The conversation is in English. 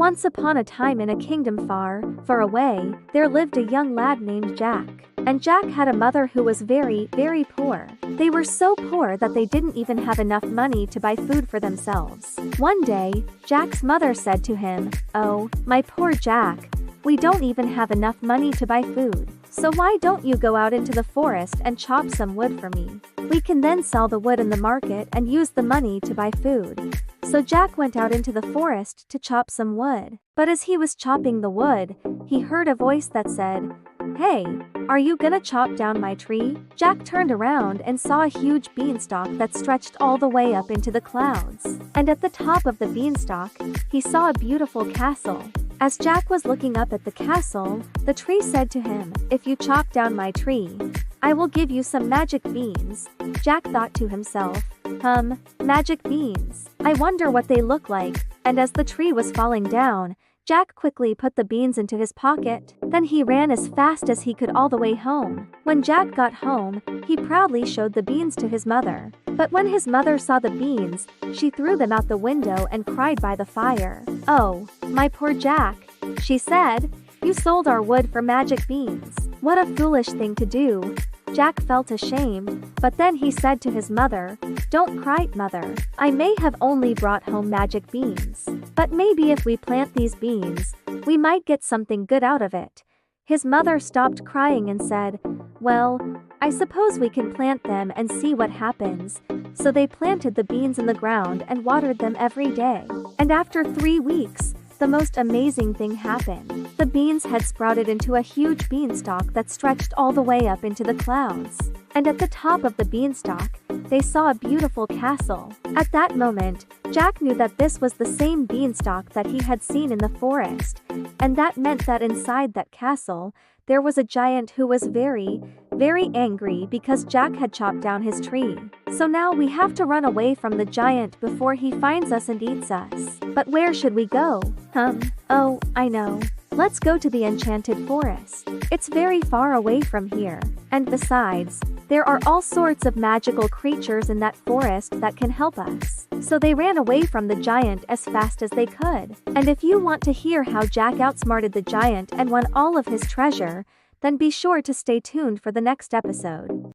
Once upon a time in a kingdom far, far away, there lived a young lad named Jack. And Jack had a mother who was very, very poor. They were so poor that they didn't even have enough money to buy food for themselves. One day, Jack's mother said to him, "Oh, my poor Jack, we don't even have enough money to buy food. So why don't you go out into the forest and chop some wood for me? We can then sell the wood in the market and use the money to buy food." So Jack went out into the forest to chop some wood. But as he was chopping the wood, he heard a voice that said, "Hey, are you gonna chop down my tree?" Jack turned around and saw a huge beanstalk that stretched all the way up into the clouds. And at the top of the beanstalk, he saw a beautiful castle. As Jack was looking up at the castle, the tree said to him, "If you chop down my tree, I will give you some magic beans." Jack thought to himself, magic beans. I wonder what they look like. And as the tree was falling down, Jack quickly put the beans into his pocket. Then he ran as fast as he could all the way home. When Jack got home, he proudly showed the beans to his mother. But when his mother saw the beans, she threw them out the window and cried by the fire. "Oh, my poor Jack," she said, "you sold our wood for magic beans. What a foolish thing to do." Jack felt ashamed, but then he said to his mother, "Don't cry, mother. I may have only brought home magic beans. But maybe if we plant these beans, we might get something good out of it." His mother stopped crying and said, "Well, I suppose we can plant them and see what happens." So they planted the beans in the ground and watered them every day. And after 3 weeks, the most amazing thing happened. The beans had sprouted into a huge beanstalk that stretched all the way up into the clouds. And at the top of the beanstalk, they saw a beautiful castle. At that moment, Jack knew that this was the same beanstalk that he had seen in the forest, and that meant that inside that castle, there was a giant who was very, very angry because Jack had chopped down his tree. So now we have to run away from the giant before he finds us and eats us. But where should we go? Oh, I know. Let's go to the enchanted forest. It's very far away from here. And besides, there are all sorts of magical creatures in that forest that can help us. So they ran away from the giant as fast as they could. And if you want to hear how Jack outsmarted the giant and won all of his treasure, then be sure to stay tuned for the next episode.